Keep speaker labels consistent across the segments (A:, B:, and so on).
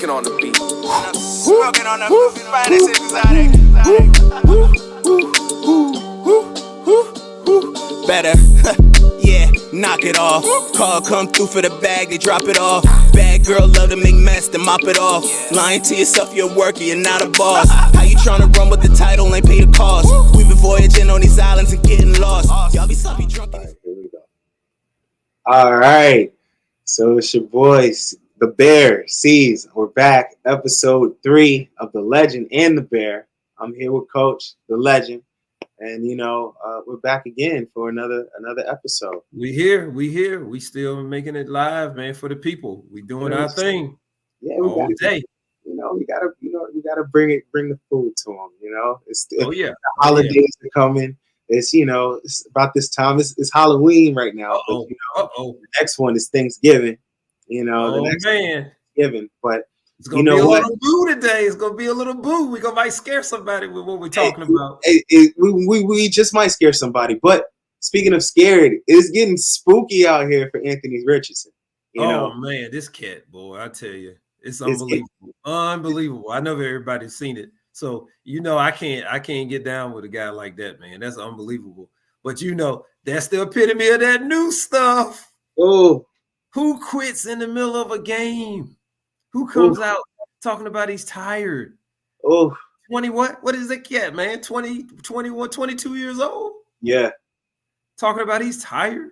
A: On the beat.
B: Smoking on the finest exotic.
C: Better, yeah, knock it off. Call come through for the bag, they drop it off. Bad girl love to make mess, then mop it off. Lying to yourself, you're a worker, you're not a boss. How you tryna run with the title, ain't pay the cost? We've been voyaging on these islands and getting lost. Y'all be sloppy drunk.
D: All right, here we go. All right, so it's your boys, the Bear Seas. We're back, episode 3 of The Legend and the Bear. I'm here with Coach, the Legend, and we're back again for another episode.
E: We here. We still making it live, man, for the people. We doing our thing.
D: Yeah, we
E: all day.
D: We gotta bring the food to them. It's
E: the
D: holidays are coming. It's it's about this time. It's Halloween right now. But, the next one is Thanksgiving. The next
E: man,
D: Thanksgiving. But
E: it's gonna be a little boo today. It's gonna be a little boo. We might scare somebody with what we're talking about.
D: We just might scare somebody. But speaking of scared, it's getting spooky out here for Anthony Richardson.
E: Man, this cat, boy, I tell you, it's unbelievable. Unbelievable. I know everybody's seen it. So I can't get down with a guy like that, man. That's unbelievable. But that's the epitome of that new stuff.
D: Oh.
E: Who quits in the middle of a game? Who comes out talking about he's tired?
D: Oh,
E: 20 what? What is that cat, man? 20, 21, 22 years old?
D: Yeah.
E: Talking about he's tired?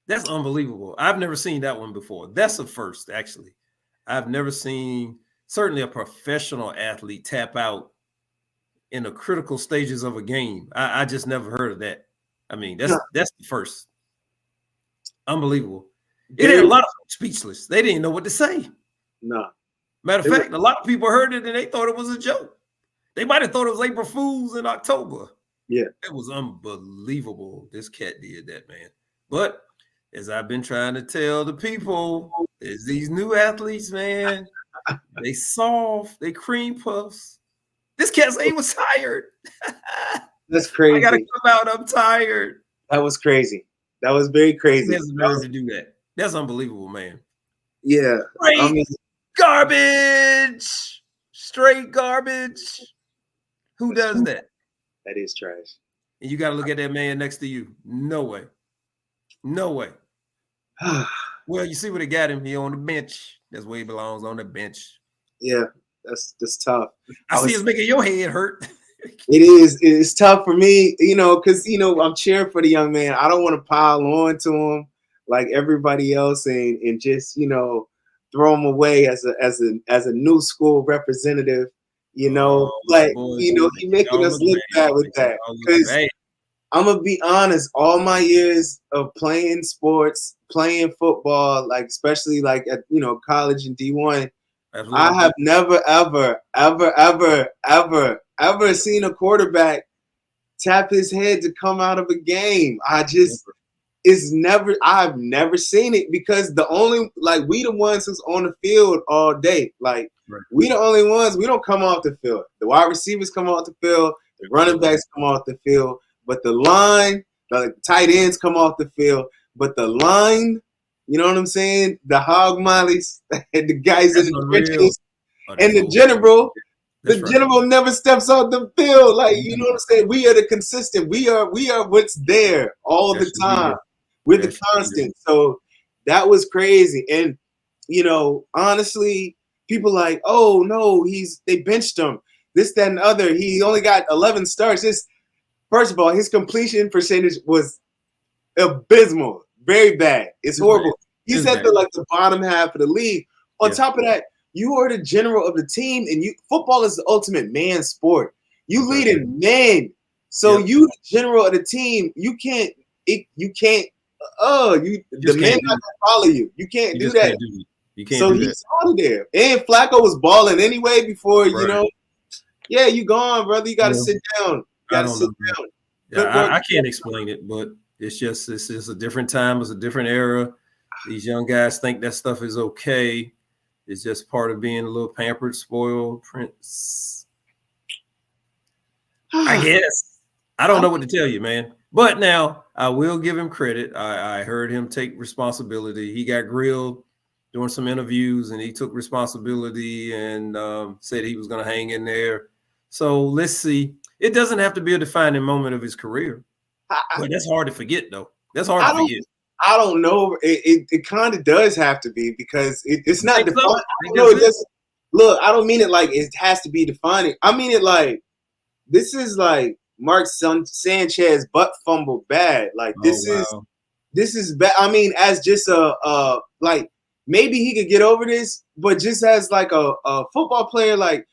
E: That's unbelievable. I've never seen that one before. That's a first, actually. I've never seen certainly a professional athlete tap out in the critical stages of a game. I just never heard of that. I mean, that's the first. Unbelievable. It had a lot of folks speechless. They didn't know what to say.
D: No.
E: Matter of fact, a lot of people heard it and they thought it was a joke. They might have thought it was April Fool's in October.
D: Yeah.
E: It was unbelievable. This cat did that, man. But as I've been trying to tell the people, is these new athletes, man, they soft, they cream puffs. This cat said he was tired.
D: That's crazy.
E: I gotta come out. I'm tired.
D: That was crazy. That was very crazy.
E: He has the nerve to do that. That's unbelievable, man.
D: Yeah.
E: Garbage. Straight garbage. Who does that?
D: That is trash.
E: And you got to look at that man next to you. No way. No way. Well, you see what it got him. He on the bench. That's where he belongs, on the bench.
D: Yeah, that's tough.
E: I see it's making your head hurt.
D: It is. It's tough for me, because I'm cheering for the young man. I don't want to pile on to him like everybody else and just throw him away as a new school representative. He making us look bad with that. Because I'm gonna be honest, all my years of playing sports, playing football, like especially like at college and D1, absolutely. I have never ever seen a quarterback tap his head to come out of a game. I've never seen it because we the ones who's on the field all day. Like we the only ones, we don't come off the field. The wide receivers come off the field, the running backs come off the field, but the line, the tight ends come off the field, but the line, you know what I'm saying? The hog mollies, and the guys in the trenches, and the general. The general never steps off the field. Like, you know what I'm saying? We are the consistent. We are what's there all the time. We're the constant. So that was crazy. And, honestly, people like, oh, no, they benched him. This, that, and the other. He only got 11 starts. First of all, his completion percentage was abysmal. Very bad. It's horrible. He's at the bottom half of the league. On top of that, you are the general of the team, and football is the ultimate man sport. You leading men, so you the general of the team. The men not gonna follow you. You can't do that.
E: You can't.
D: So he's out of there. And Flacco was balling anyway before Yeah, you gone, brother. You got to sit down. You got to sit down.
E: Yeah, I can't explain it, but it's just a different time. It's a different era. These young guys think that stuff is okay. It's just part of being a little pampered, spoiled prince. I guess. I don't know what to tell you, man. But now I will give him credit. I heard him take responsibility. He got grilled doing some interviews, and he took responsibility and said he was going to hang in there. So let's see. It doesn't have to be a defining moment of his career, but that's hard to forget, though. That's hard to forget.
D: I don't know. It kind of does have to be because it's not defined.
E: So?
D: I know it doesn't. Look, I don't mean it like it has to be defining. I mean it like this is like Mark Sanchez butt fumble bad. Like this is bad. I mean, as just a like maybe he could get over this, but just as like a football player, like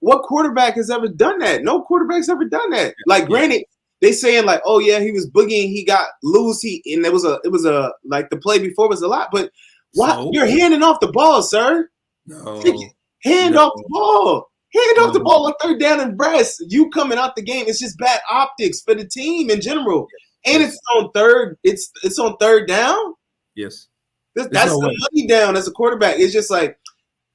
D: what quarterback has ever done that? No quarterback's ever done that. Like, granted, they saying like, oh yeah, he was boogieing, he got loose, and it was a like the play before was a lot, but why you're handing off the ball, sir?
E: No.
D: Hand off the ball. Hand off the ball on third down and breast. You coming out the game. It's just bad optics for the team in general. And it's on third. It's on third down.
E: Yes.
D: That's the money down as a quarterback. It's just like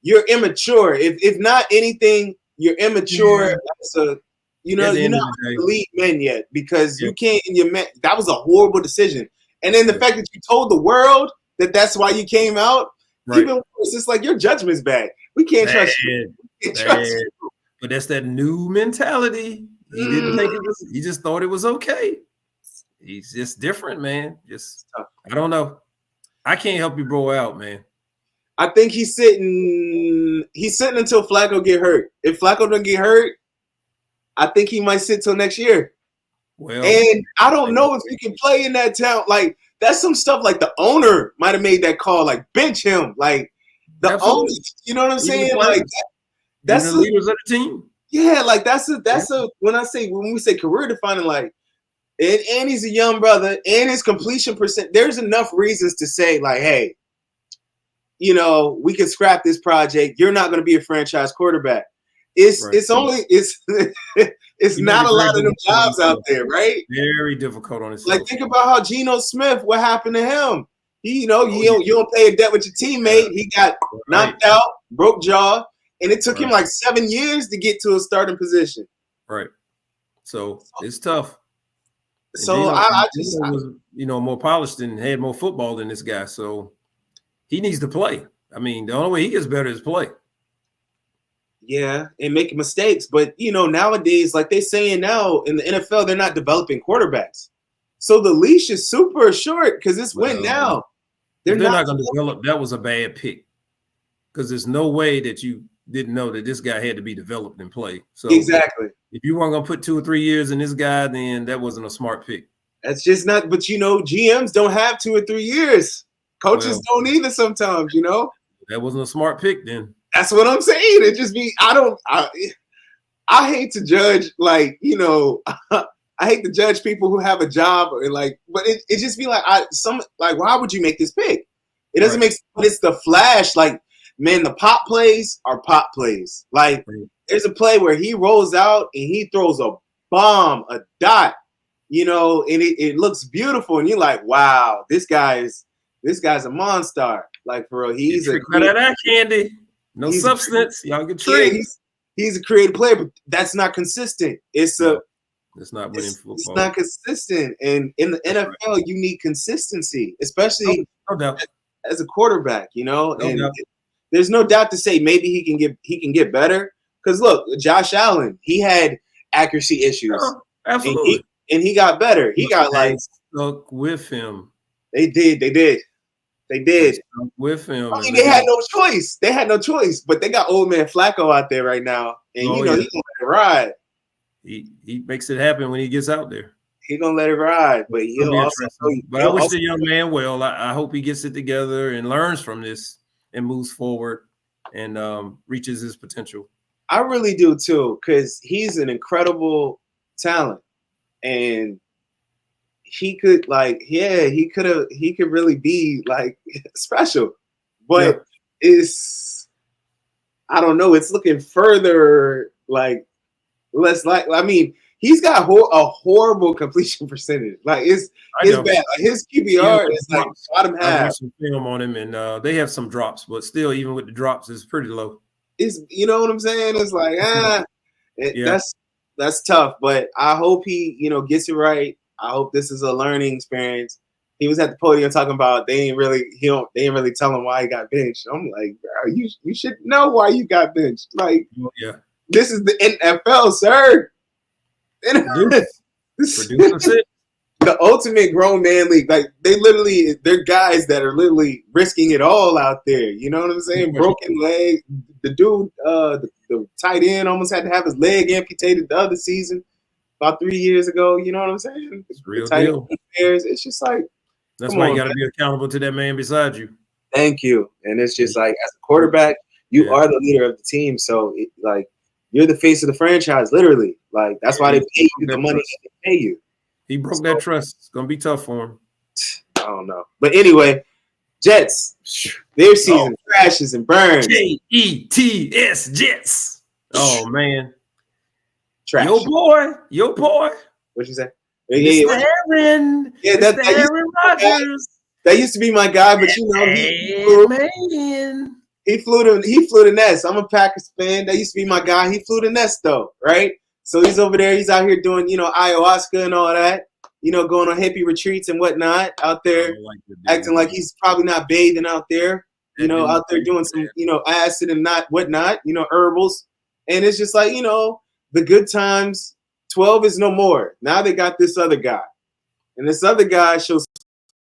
D: you're immature. If not anything, you're immature. Yeah. You're not elite men yet because you can't. That was a horrible decision. And then the fact that you told the world that that's why you came out. Right. Even worse, it's like your judgment's bad. We can't trust you.
E: But that's that new mentality. He didn't think it was. He just thought it was okay. He's just different, man. I don't know. I can't help you bro out, man.
D: I think he's sitting until Flacco get hurt. If Flacco don't get hurt, I think he might sit till next year. Well, and I don't know if he can play in that town. Like that's some stuff like the owner might have made that call, like bench him, like the owner. You know what I'm saying? Like that's
E: the leaders of the team.
D: Yeah, like that's a when we say career defining, like and he's a young brother and his completion percent. There's enough reasons to say like, hey, you know, we can scrap this project. You're not going to be a franchise quarterback. It's not a lot of them jobs out there, right?
E: Very difficult on his.
D: Like think about how Geno Smith. What happened to him? He, you don't pay a debt with your teammate. He got knocked out, broke jaw, and it took him like 7 years to get to a starting position.
E: Right. So it's tough.
D: So I just
E: was more polished and had more football than this guy. So he needs to play. I mean, the only way he gets better is play.
D: Yeah, and making mistakes. But, nowadays, like they're saying now in the NFL, they're not developing quarterbacks. So the leash is super short because it's win now.
E: They're not going to develop. That was a bad pick because there's no way that you didn't know that this guy had to be developed and play. So
D: exactly.
E: If you weren't going to put 2 or 3 years in this guy, then that wasn't a smart pick.
D: That's just not – but, GMs don't have 2 or 3 years. Coaches don't either sometimes,
E: That wasn't a smart pick then.
D: That's what I'm saying. It just be I hate to judge I hate to judge people who have a job or but it just be like why would you make this pick? It doesn't make sense. But it's the flash. Like, man, the pop plays are pop plays. Like there's a play where he rolls out and he throws a bomb, a dot, and it looks beautiful, and you're like, wow, this guy's a monster. Like for real, he's a
E: candy. No substance. Y'all get tricked.
D: Yeah, he's a creative player, but that's not consistent. It's not
E: winning football.
D: It's not consistent. And in the NFL, you need consistency, especially as a quarterback, there's no doubt to say maybe he can get better. Because look, Josh Allen, he had accuracy issues.
E: Absolutely.
D: And he got better. He got
E: stuck with him.
D: They did.
E: With him.
D: I mean, they had no choice. But they got old man Flacco out there right now, and he's gonna let it ride.
E: He makes it happen when he gets out there.
D: He's gonna let it ride, but
E: I wish the young man well. I hope he gets it together and learns from this and moves forward and reaches his potential.
D: I really do too, because he's an incredible talent, and he could he could really be like special, but I don't know. It's looking further less he's got a horrible completion percentage. Like it's bad. Like his QBR is like bottom half. I have
E: some film on him, and they have some drops, but still, even with the drops, it's pretty low.
D: It's what I'm saying. It's like that's tough. But I hope he gets it right. I hope this is a learning experience. he was at the podium talking about they ain't really tell him why he got benched. I'm like, bro, you should know why you got benched. Like,
E: Yeah,
D: this is the NFL, sir.
E: Produce it.
D: The ultimate grown man league. Like, they're guys that are literally risking it all out there. You know what I'm saying? Broken leg. The dude, the tight end almost had to have his leg amputated the other season about 3 years ago. You know what I'm saying?
E: It's real deal.
D: It's just like,
E: that's why you got to be accountable to that man beside you.
D: Thank you. And it's just like, as a quarterback, you are the leader of the team. So, you're the face of the franchise, literally. Like, that's why they pay you the money that they pay you.
E: He broke that trust. It's going to be tough for him.
D: I don't know. But anyway, Jets, their season crashes and burns.
E: Jets, Jets. Oh, man.
D: Trash.
E: Your boy.
D: What'd you say?
E: Aaron.
D: Yeah, that's
E: Aaron Rodgers.
D: That used to be my guy, but you know, he flew the nest. I'm a Packers fan. That used to be my guy. He flew the nest though, right? So he's over there. He's out here doing, ayahuasca and all that. Going on hippie retreats and whatnot out there, acting like he's probably not bathing out there. Out there doing some, acid and whatnot. Herbals, and it's just like, the good times. 12 is no more. Now they got this other guy, and this other guy shows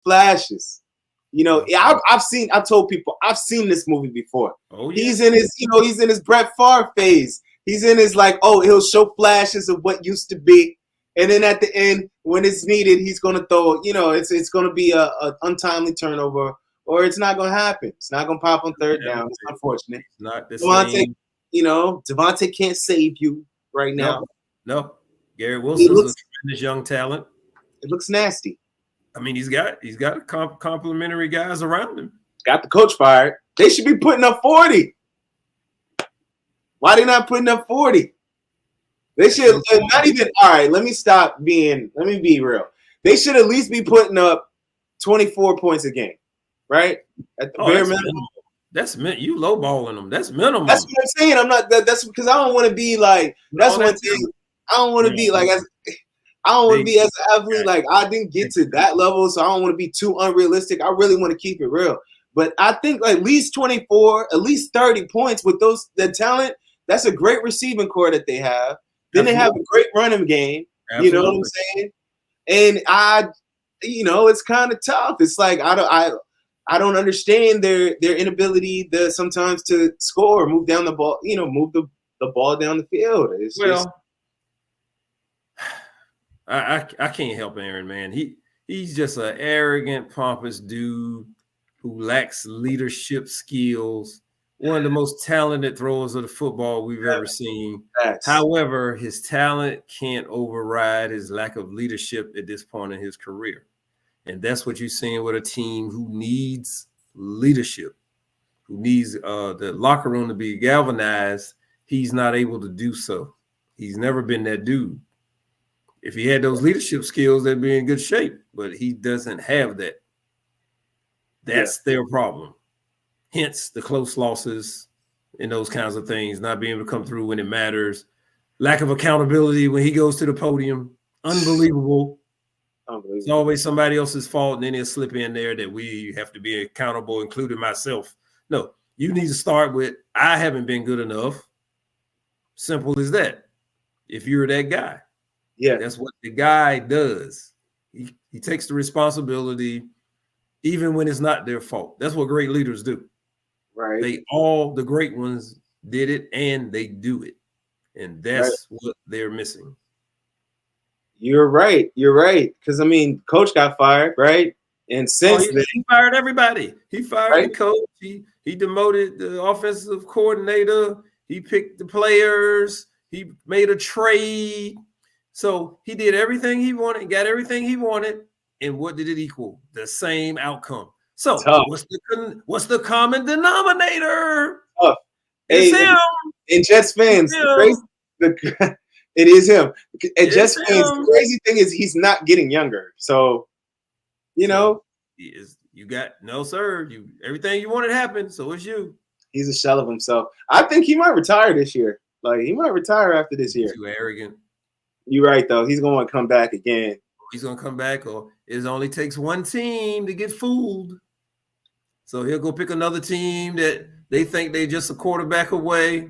D: flashes. I told people I've seen this movie before. Oh, yeah. He's in his Brett Favre phase. He's in his he'll show flashes of what used to be, and then at the end when it's needed, he's gonna throw. It's gonna be a untimely turnover, or it's not gonna happen. It's not gonna pop on third down. It's unfortunate.
E: It's not the same.
D: Devontae can't save you right now.
E: No. Garrett Wilson's a tremendous young talent.
D: It looks nasty.
E: I mean, he's got complimentary guys around him.
D: Got the coach fired. They should be putting up 40. Why they not putting up 40? They should not even. All right, let me be real. They should at least be putting up 24 points a game, right? At the bare minimum.
E: That's you lowballing them. That's minimum.
D: That's what I'm saying. I'm not. That's because I don't want to be like. That's one thing. I don't want to be like. I don't want to be as an athlete. Like, I didn't get to that level, so I don't want to be too unrealistic. I really want to keep it real. But I think at least 24, at least 30 points with the talent. That's a great receiving core that they have. Then they have a great running game. Absolutely. You know what I'm saying? And it's kind of tough. It's like I don't understand their inability sometimes to score, move down the ball. Move the ball down the field.
E: I can't help Aaron, man. He's just an arrogant, pompous dude who lacks leadership skills. One of the most talented throwers of the football we've ever seen. However, his talent can't override his lack of leadership at this point in his career. And that's what you're seeing with a team who needs leadership, who needs the locker room to be galvanized. He's not able to do so. He's never been that dude. If he had those leadership skills, they'd be in good shape, but he doesn't have that. That's their problem. Hence the close losses and those kinds of things, not being able to come through when it matters. Lack of accountability when he goes to the podium. Unbelievable. It's always somebody else's fault, and then he'll slip in there that we have to be accountable, including myself. No, you need to start with, I haven't been good enough. Simple as that. If you're that guy. Yeah, that's what the guy does. He takes the responsibility, even when it's not their fault. That's what great leaders do. Right. The great ones did it, and they do it. And that's what they're missing.
D: You're right. Because, coach got fired, right? And since then,
E: he fired everybody. He fired the coach. He demoted the offensive coordinator. He picked the players. He made a trade. So he did everything he wanted, got everything he wanted, and what did it equal? The same outcome. So what's the common denominator? It's him.
D: And Jets fans, it is him. And Jets fans, the crazy thing is he's not getting younger. So, he is. You got everything you wanted happened. So it's you. He's a shell of himself. I think he might retire this year. Like, he might retire after this year.
E: Too arrogant.
D: You're right, though. He's going to come back again.
E: he's gonna come back, or it only takes one team to get fooled. So he'll go pick another team that they think they just a quarterback away,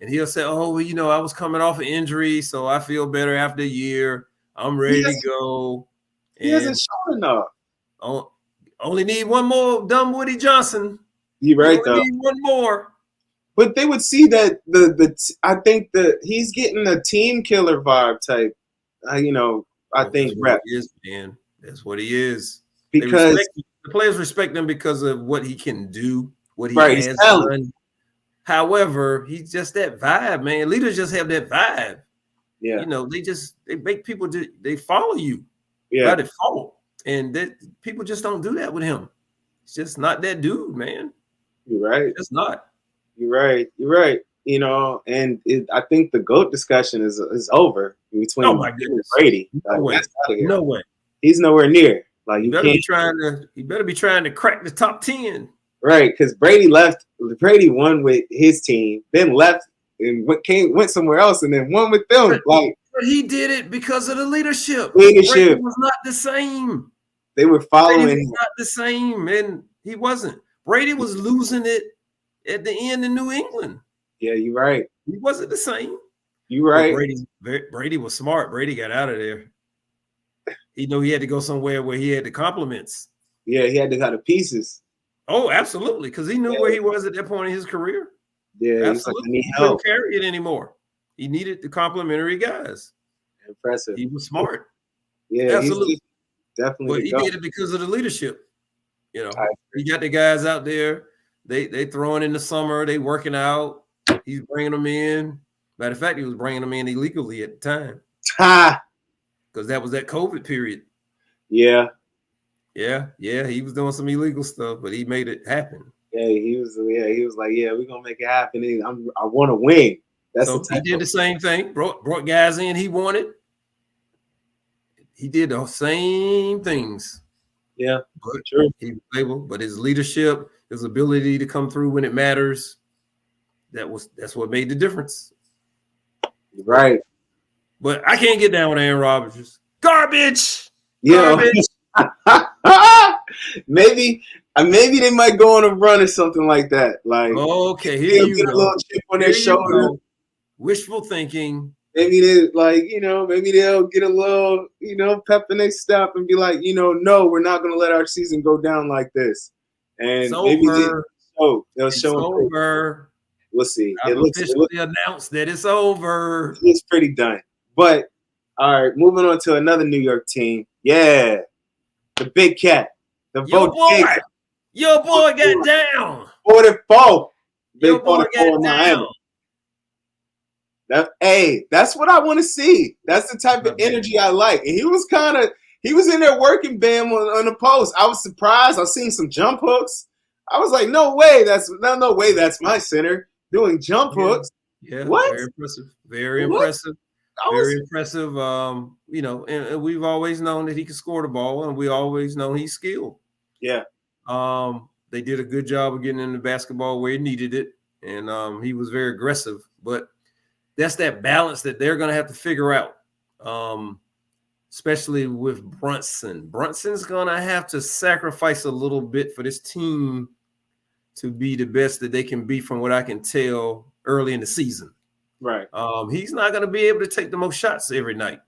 E: and he'll say, "Oh, well, I was coming off an injury, so I feel better after a year. I'm ready to go."
D: He hasn't shown enough.
E: Only need one more dumb Woody Johnson.
D: You're right, though.
E: Need one more.
D: But they would see that I think that he's getting a team killer vibe type. I think rep
E: is, man. That's what he is.
D: Because
E: the players respect him because of what he can do, what he
D: right,
E: has done. However, he's just that vibe, man. Leaders just have that vibe.
D: Yeah,
E: they make people they follow you by default, and that people just don't do that with him. It's just not that dude, man.
D: You're right.
E: It's not.
D: You're right. And I think the GOAT discussion is over between
E: oh my goodness.
D: Brady.
E: No way.
D: He's nowhere near. Like you
E: better be trying to crack the top 10.
D: Right, because Brady won with his team, then left and went somewhere else, and then won with them. But
E: he did it because of the leadership.
D: Brady
E: was not the same.
D: They were following
E: Brady was not the same, and he wasn't. Brady was losing it at the end in New England.
D: Yeah, you're right.
E: He wasn't the same.
D: You're right.
E: Brady was smart. Brady got out of there. He knew he had to go somewhere where he had the compliments.
D: Yeah, he had to have the pieces.
E: Oh, absolutely, because he knew where he was at that point in his career.
D: Yeah,
E: absolutely. He couldn't carry it anymore. He needed the complimentary guys.
D: Impressive.
E: He was smart.
D: Yeah,
E: absolutely.
D: Definitely.
E: But he did it because of the leadership. He got the guys out there. They throwing in the summer. They working out. He's bringing them in. Matter of fact, he was bringing them in illegally at the time. Because that was that COVID period.
D: Yeah.
E: Yeah. He was doing some illegal stuff, but he made it happen.
D: Yeah, he was like, yeah, we're gonna make it happen. I want to win.
E: He did the same thing. Brought guys in he wanted. He did the same things.
D: Yeah,
E: but
D: true.
E: He was able, but his leadership, his ability to come through when it matters, that's what made the difference.
D: Right.
E: But I can't get down with Aaron Rodgers. Garbage.
D: Yeah. Maybe they might go on a run or something like that. Like,
E: okay, here you
D: get
E: go.
D: A little chip on their shoulder.
E: Wishful thinking.
D: Maybe maybe they'll get a little, pep in their step and be like, no, we're not going to let our season go down like this. And maybe they'll show
E: over.
D: We'll see.
E: It looks announced that it's over.
D: It's pretty done. But all right, moving on to another New York team. Yeah, the Big Cat, the
E: Your boy got down.
D: 44.
E: Your boy got down.
D: That's what I want to see. That's the type of energy I like. And he was in there working Bam on the post. I was surprised. I seen some jump hooks. I was like, no way that's my center doing jump hooks.
E: Yeah,
D: what?
E: Very impressive. Very impressive. Very impressive. And we've always known that he can score the ball, and we always know he's skilled.
D: Yeah.
E: They did a good job of getting in the basketball where he needed it, and he was very aggressive. But that's that balance that they're going to have to figure out, especially with Brunson. Brunson's going to have to sacrifice a little bit for this team to be the best that they can be from what I can tell early in the season.
D: Right.
E: He's not going to be able to take the most shots every night.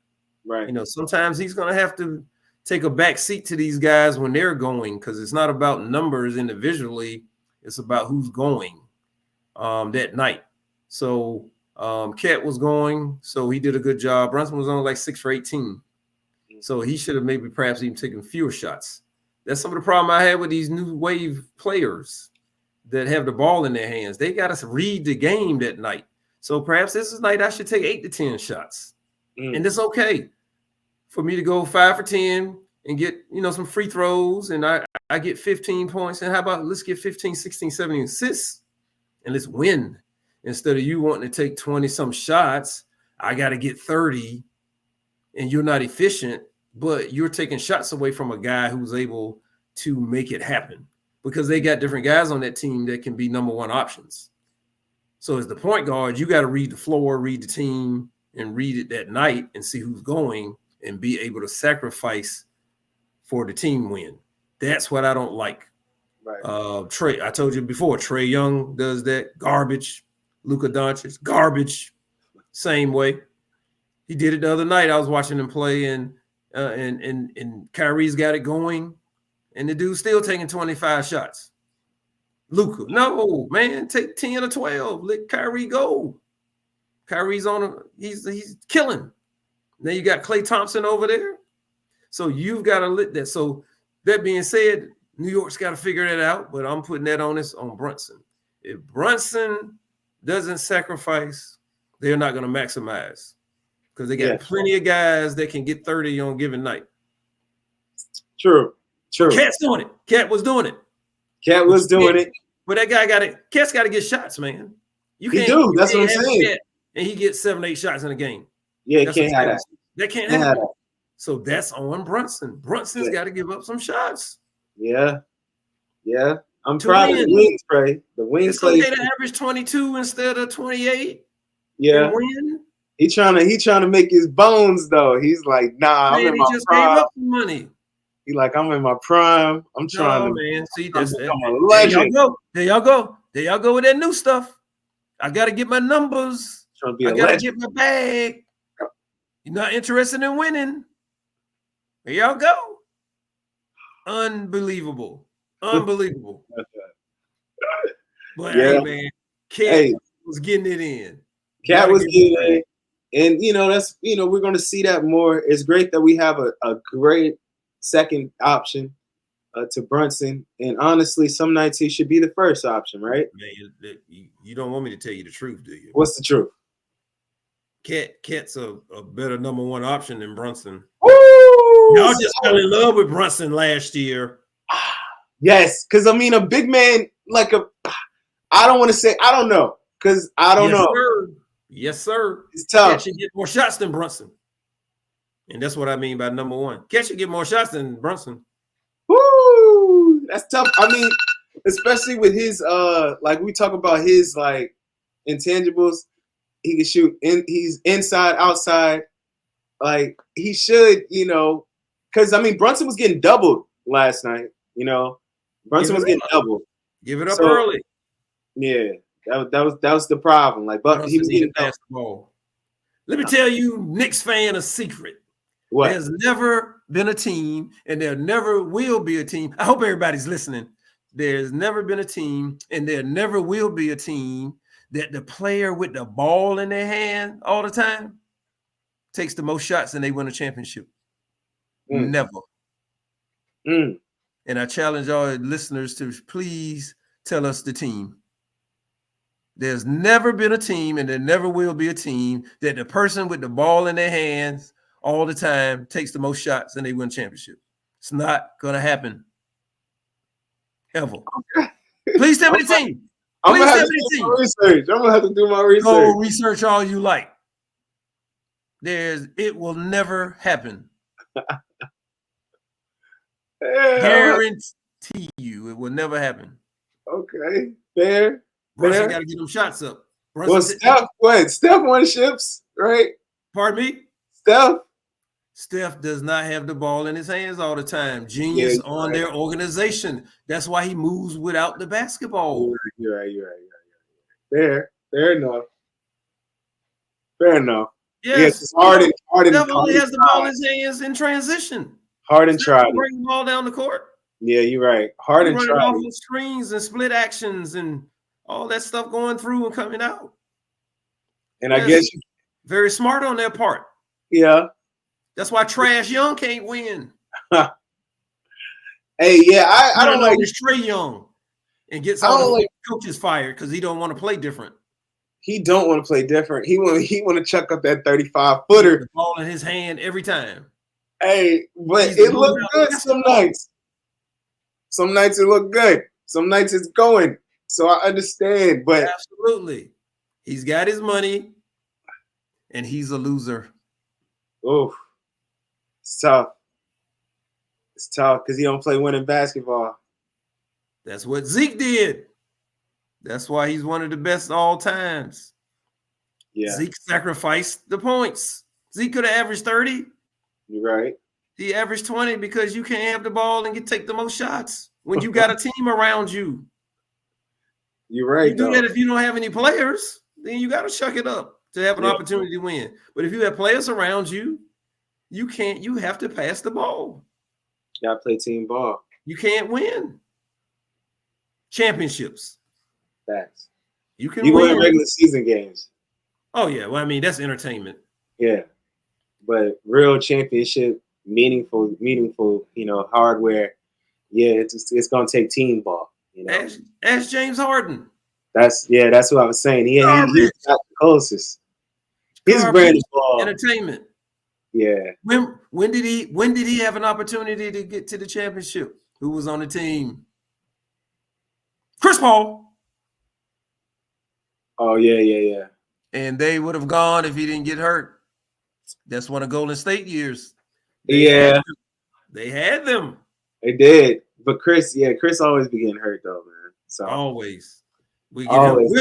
D: Right.
E: Sometimes he's going to have to take a back seat to these guys when they're going, because it's not about numbers individually. It's about who's going that night. So Cat was going, so he did a good job. Brunson was only like 6 for 18. So he should have maybe perhaps even taken fewer shots. That's some of the problem I had with these new wave players that have the ball in their hands. They got to read the game that night. So perhaps this is night I should take 8 to 10 shots. And it's okay for me to go 5 for 10 and get, some free throws, and I get 15 points. And how about let's get 15, 16, 17 assists and let's win. Instead of you wanting to take 20-some shots, I got to get 30, and you're not efficient, but you're taking shots away from a guy who's able to make it happen, because they got different guys on that team that can be number one options. So as the point guard, you got to read the floor, read the team, and read it that night and see who's going and be able to sacrifice for the team win. That's what I don't like.
D: Right.
E: Trey, I told you before, Trey Young does that. Garbage. Luka Doncic, garbage. Same way. He did it the other night. I was watching him play, and Kyrie's got it going, and the dude's still taking 25 shots. Luka, no, man, take 10 or 12. Let Kyrie go. Kyrie's he's killing. Then you got Klay Thompson over there. So you've got to let that. So that being said, New York's got to figure that out, but I'm putting that on Brunson. If Brunson doesn't sacrifice, they're not going to maximize because they got plenty of guys that can get 30 on a given night.
D: True.
E: Cat's doing it. Cat was doing it.
D: But
E: that guy got it. Cat's got to get shots, man.
D: You can't. That's what I'm saying.
E: And he gets 7-8 shots in a game.
D: Yeah, he can't have that.
E: That can't happen. So that's on Brunson. Brunson's got to give up some shots.
D: Yeah. I'm proud of the wings play. The wings play.
E: It's okay to average 22 instead of 28.
D: Yeah.
E: Win.
D: He trying to make his bones though. He's like, nah,
E: man,
D: I'm in my
E: just
D: prime.
E: Gave up some money.
D: He like, I'm in my prime. I'm trying to.
E: Man, see, that's
D: I'm a legend.
E: There y'all go with that new stuff. I got to get my numbers. I got to get my bag. You're not interested in winning. There y'all go. Unbelievable. But hey, man, Cat was getting it in.
D: Cat was getting it in. And that's we're gonna see that more. It's great that we have a great second option to Brunson. And honestly, some nights he should be the first option, right?
E: Man, you don't want me to tell you the truth, do you?
D: What's the truth?
E: Cat's a better number one option than Brunson.
D: Woo!
E: Y'all just fell in love with Brunson last year.
D: Yes, because I mean a big man I don't want to say I don't know because I don't know.
E: Sir. Yes, sir.
D: It's tough.
E: Cat should get more shots than Brunson, and that's what I mean by number one. Cat should get more shots than Brunson.
D: Woo! That's tough. I mean, especially with his like we talk about his like intangibles. He can shoot he's inside, outside. Like he should, because I mean Brunson was getting doubled last night. Brunson was getting doubled.
E: Give it up early.
D: Yeah, that was the problem. Like, but he was getting
E: basketball. Let me tell you, Knicks fan, a secret.
D: What?
E: There's never been a team, and there never will be a team. I hope everybody's listening. There's never been a team, and there never will be a team that the player with the ball in their hand all the time takes the most shots and they win a championship. Never. And I challenge all listeners to please tell us the team. There's never been a team, and there never will be a team that the person with the ball in their hands all the time takes the most shots and they win a championship. It's not going to happen. Ever. Okay. Please tell me the team.
D: I'm gonna have to do my research.
E: Go research all you like. It will never happen. Guarantee you, it will never happen.
D: Okay, fair.
E: Brunson got to get them shots up.
D: Steph won ships, right?
E: Pardon me?
D: Steph
E: does not have the ball in his hands all the time. Genius on their organization. That's why he moves without the basketball.
D: You're right. Fair enough.
E: Yes,
D: Harden
E: only has the ball in his hands in transition.
D: Harden tried to
E: bring the ball down the court.
D: Yeah, you're right. Harden tried
E: off of screens and split actions and all that stuff going through and coming out.
D: And I guess
E: very smart on their part.
D: Yeah.
E: That's why Trash Young can't win.
D: Hey, yeah, I don't like
E: Trey Young and gets all the coaches fired because he don't want to play different.
D: He don't want to play different. He want to chuck up that 35-footer.
E: The ball in his hand every time.
D: Hey, but it looked good some nights. Some nights it looked good. Some nights it's going. So I understand, but
E: absolutely. He's got his money and he's a loser.
D: Oh, it's tough. It's tough because he don't play winning basketball.
E: That's what Zeke did. That's why he's one of the best all times.
D: Yeah.
E: Zeke sacrificed the points. Zeke could have averaged 30.
D: You're right.
E: He averaged 20 because you can't have the ball and take the most shots when you got a team around you.
D: You're right.
E: You do that if you don't have any players, then you got to chuck it up to have an opportunity to win. But if you have players around you, you can't. You have to pass the ball.
D: You got to play team ball.
E: You can't win championships.
D: Facts.
E: You can
D: win regular season games.
E: Oh yeah, well I mean that's entertainment.
D: Yeah, but real championship, meaningful, hardware. Yeah, it's gonna take team ball.
E: Ask James Harden.
D: That's what I was saying. He's got the closest. His brand of ball.
E: Entertainment.
D: Yeah.
E: When did he have an opportunity to get to the championship? Who was on the team? Chris Paul.
D: Oh yeah.
E: And they would have gone if he didn't get hurt. That's one of Golden State years.
D: They
E: had them.
D: They did. But Chris always be getting hurt though, man. So
E: always. We'll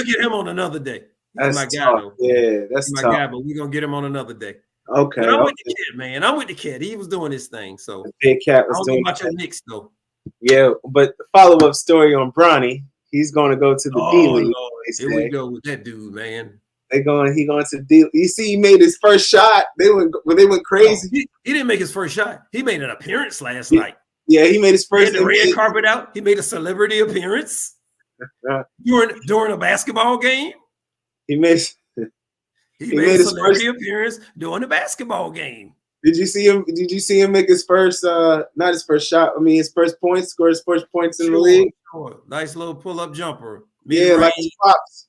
E: get him on another day.
D: That's
E: my
D: guy though. Yeah, that's
E: my
D: tough.
E: guy, but we're gonna get him on another day.
D: Okay.
E: But I'm with the kid, man. I'm with the kid. He was doing his thing. So
D: the Big Cat was doing
E: about your Knicks though.
D: Yeah, but the follow-up story on Bronny, he's gonna go to the D League.
E: Here we go with that dude, man.
D: He going to D. You see, he made his first shot. They went crazy.
E: He didn't make his first shot. He made an appearance last night.
D: Yeah, he made his first.
E: He had the red carpet out. He made a celebrity appearance during a basketball game.
D: He made
E: a celebrity appearance during a basketball game.
D: Did you see him? Did you see him make his first? Not his first shot. I mean, his first points. Score his first points in the league.
E: Sure. Nice little pull-up jumper.
D: Yeah, like his pops.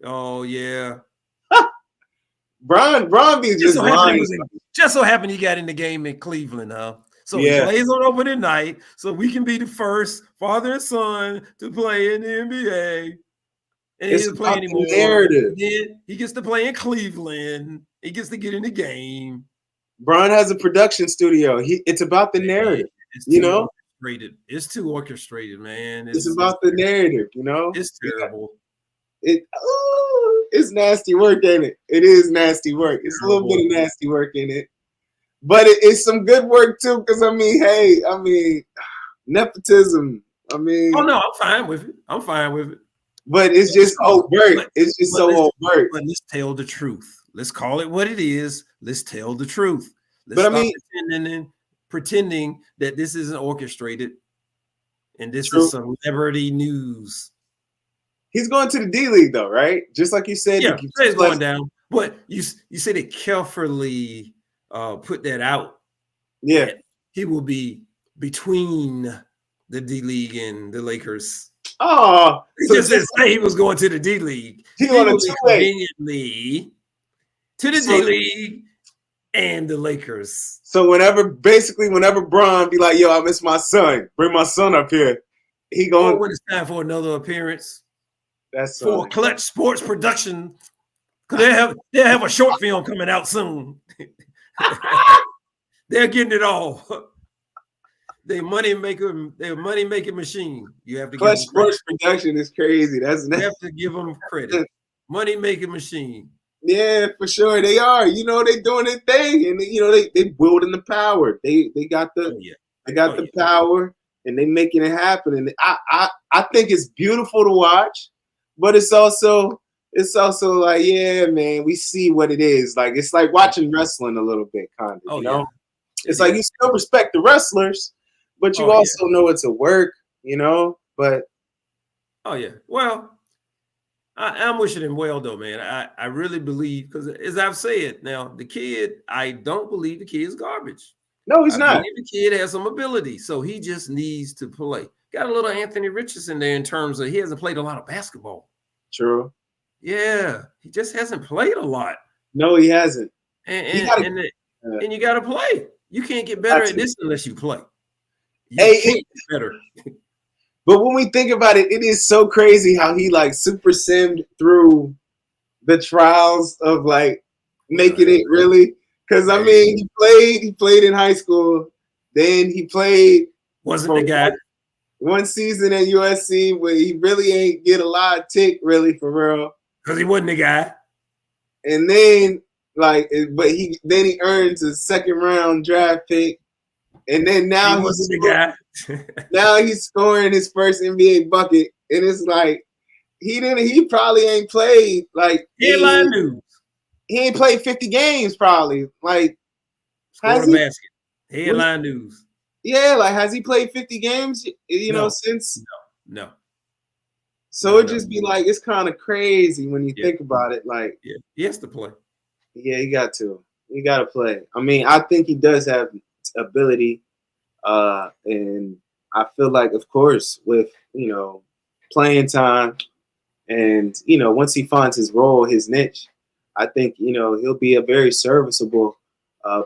E: Oh yeah.
D: Bron be just lying.
E: Just so happened he got in the game in Cleveland, huh? So he plays on opening night, so we can be the first father and son to play in the NBA. And he doesn't play anymore.
D: Narrative.
E: He gets to play in Cleveland. He gets to get in the game.
D: Bron has a production studio. It's about the narrative.
E: Orchestrated. It's too orchestrated, man.
D: It's about the narrative,
E: It's terrible.
D: It's nasty work, ain't it? It is nasty work. It's a little bit of nasty work in it. But it's some good work too, because nepotism.
E: Oh no, I'm fine with it.
D: But it's just overt. It's just so overt.
E: But let's tell the truth. Let's call it what it is. Let's tell the truth.
D: Let's
E: pretending that this isn't orchestrated and this is celebrity news.
D: He's going to the D League though, right? Just like you said.
E: Yeah, he's going down. But you said it carefully put that out.
D: Yeah.
E: That he will be between the D League and the Lakers.
D: Oh,
E: he just didn't say he was going to the D League.
D: He was
E: conveniently to the D League and the Lakers.
D: So whenever Bron be like, "Yo, I miss my son. Bring my son up here," he going.
E: When it's time for another appearance,
D: that's
E: for Clutch Sports Production. Because they'll have a short film coming out soon. They're getting it all. Their money making machine. You have to
D: Clutch Sports Production is crazy. You
E: have to give them credit. Money making machine.
D: Yeah, for sure they are. They doing their thing, and they building the power. They got the power, and they making it happen. And I think it's beautiful to watch, but it's also like, yeah, man, we see what it is. Like it's like watching wrestling a little bit, kind of.
E: Yeah.
D: It's like you still respect the wrestlers, but you also know it's a work, But
E: well, I'm wishing him well, though, man. I really believe, because as I've said, now the kid, I don't believe the kid is garbage.
D: No, he's not.
E: I believe the kid has some ability, so he just needs to play. Got a little Anthony Richardson there in terms of he hasn't played a lot of basketball.
D: True.
E: Yeah, he just hasn't played a lot.
D: No, he hasn't.
E: And you got to play. You can't get better at this unless you play. You can't get better.
D: But when we think about it, it is so crazy how he like super simmed through the trials of like making it really. Because I mean, he played in high school. Then he played.
E: Wasn't the guy.
D: One season at USC where he really ain't get a lot of tick really for real.
E: Because he wasn't the guy.
D: And then Like, but he earns a second round draft pick, and then now
E: he wasn't the guy.
D: now he's scoring his first NBA bucket, and it's like he probably ain't played like
E: Headline news.
D: He ain't played 50 games probably. Like,
E: Scored a basket. Headline news.
D: Yeah, like has he played 50 games? You know, since
E: no.
D: So it just be like it's kind of crazy when you think about it. Like,
E: he has to play.
D: Yeah, he got to. He got to play. I mean, I think he does have ability, and I feel like, of course, with playing time, and once he finds his role, his niche, I think he'll be a very serviceable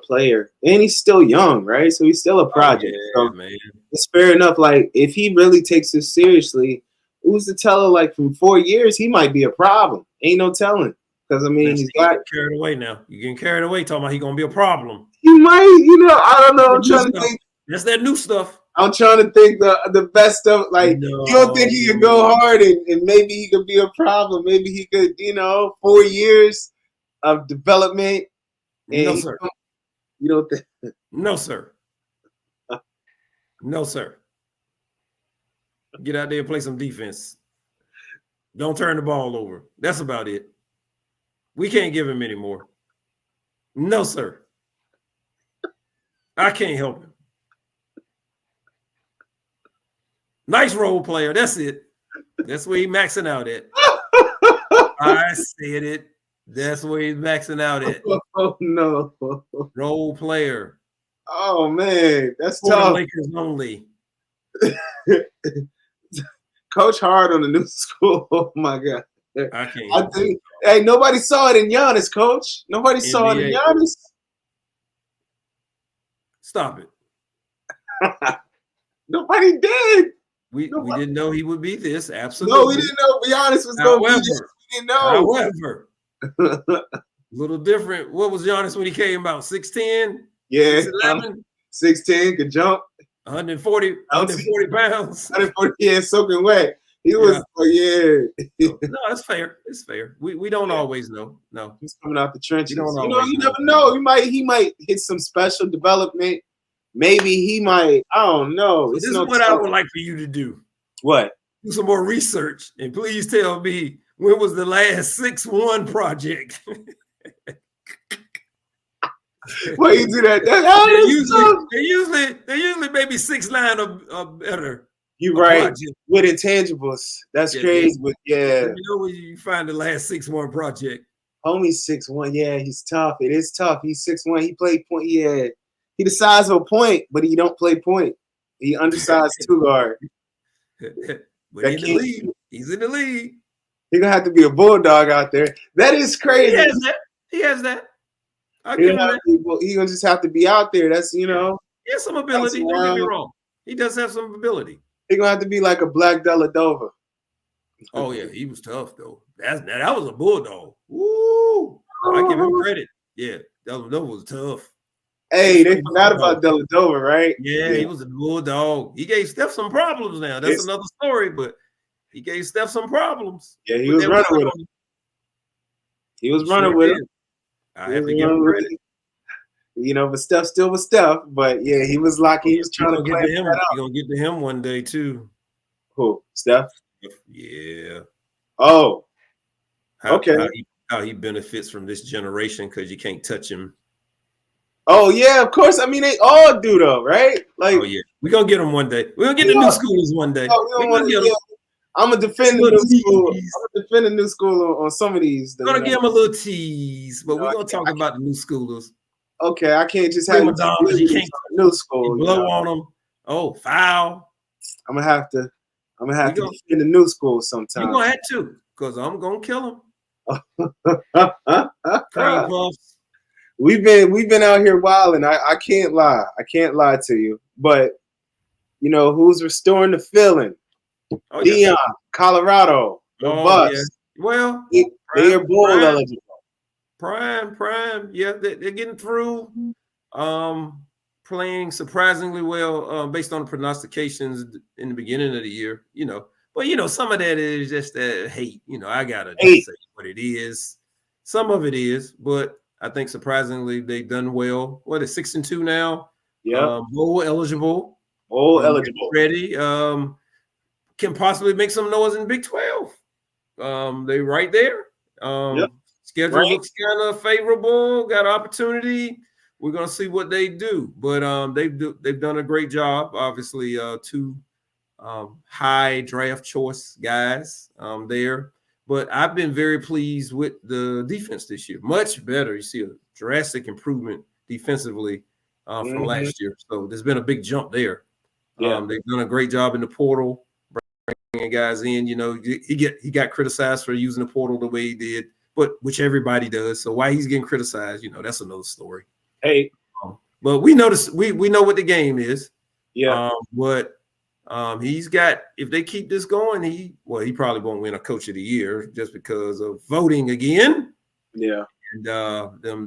D: player. And he's still young, right? So he's still a project. So
E: man.
D: It's fair enough. Like, if he really takes this seriously, who's to tell? Like, from 4 years, he might be a problem. Ain't no telling. Because I mean, he's got
E: carried away now. You're getting carried away talking about he's gonna be a problem.
D: He might, I don't know. I'm trying to think.
E: That's that new stuff.
D: I'm trying to think the best stuff. Like, you don't think he could go hard and maybe he could be a problem? Maybe he could, 4 years of development. And
E: no, sir.
D: You don't think?
E: No, sir. No, sir. Get out there and play some defense. Don't turn the ball over. That's about it. We can't give him any more. No, sir. I can't help him. Nice role player. That's it. That's where he's maxing out at. I said it. That's where he's maxing out at.
D: Oh, no.
E: Role player.
D: Oh, man. That's
E: for
D: tough.
E: The Lakers only.
D: Coach hard on the new school. Oh, my God.
E: I can't.
D: Hey, nobody saw it in Giannis, Coach. Nobody saw it in Giannis.
E: Stop it.
D: Nobody did.
E: We didn't know he would be this. Absolutely.
D: No, we didn't know Giannis was going to be this. We didn't know.
E: However, a little different. What was Giannis when he came out? 6'10"?
D: Yeah.
E: 6'11"?
D: 6'10", could jump.
E: 140 pounds.
D: 140, yeah, soaking wet. He was,
E: No, it's fair. It's fair. We don't always know. No,
D: he's coming out the trenches.
E: You
D: never know. He might hit some special development. Maybe he might. I don't know.
E: So this is what I would like for you to do.
D: What?
E: Do some more research and please tell me when was the last 6'1" project.
D: Well, you do that.
E: They usually maybe 6'9" or better.
D: You're right. Project. With intangibles. That's crazy. But
E: where you find the last 6'1" project.
D: Homie's 6'1". Yeah, he's tough. It is tough. He's 6'1". He played point. Yeah. He the size of a point, but he don't play point. He undersized two guard.
E: But in the league. He's in the league.
D: He's gonna have to be a bulldog out there. That is crazy.
E: He has that.
D: He gonna just have to be out there. That's
E: He has some ability. Don't get me wrong. He does have some ability.
D: He's gonna have to be like a Black Deladova.
E: Oh yeah, he was tough though. That was a bulldog. Woo! I give him credit. Yeah, Deladova was tough.
D: Hey, they forgot about Deladova, right?
E: Yeah, he was a bulldog. He gave Steph some problems now. That's another story, but he gave Steph some problems.
D: Yeah, he was running with him. He was running with him.
E: I have to give him credit.
D: But Steph still was Steph. But yeah, he was like he was trying to get to him.
E: You're gonna get to him one day too.
D: Who? Steph?
E: Yeah.
D: Oh. Okay.
E: How he benefits from this generation because you can't touch him.
D: Oh yeah, of course. I mean, they all do though, right? Like,
E: oh yeah, we're gonna get them one day. We're gonna get the new schoolers one day.
D: I'm gonna defend the new school. I'm gonna defend the new school on some of these.
E: We're gonna give them a little tease, but we're gonna talk about the new schoolers.
D: Okay, I can't just have
E: you can't
D: new school.
E: Blow on them. Oh, foul.
D: I'm gonna have to defend the new school sometime.
E: You're gonna have to, because I'm gonna kill them. Cream puffs.
D: We've been out here wilding. I can't lie. I can't lie to you. But who's restoring the feeling?
E: Oh,
D: Dion, Colorado, the bus.
E: Yeah. Well,
D: they're bowl eligible.
E: Prime. Yeah, they're getting through. Playing surprisingly well based on the prognostications in the beginning of the year. But some of that is just that hate. I gotta say what it is. Some of it is, but I think surprisingly they've done well. What is 6-2 now?
D: Yeah.
E: Bowl eligible.
D: Eligible.
E: Ready. Can possibly make some noise in Big 12. They right there.
D: Yep.
E: Schedule
D: Right.
E: looks kind of favorable. Got opportunity. We're gonna see what they do, but they've done a great job. Obviously, two high draft choice guys there. But I've been very pleased with the defense this year. Much better. You see a drastic improvement defensively from last year. So there's been a big jump there.
D: Yeah.
E: They've done a great job in the portal, bringing guys in. You know, he got criticized for using the portal the way he did, but which everybody does. So why he's getting criticized, you know, that's another story.
D: Hey,
E: but we notice we know what the game is.
D: Yeah.
E: He's got, if they keep this going, he probably won't win a coach of the year just because of voting again.
D: Yeah.
E: And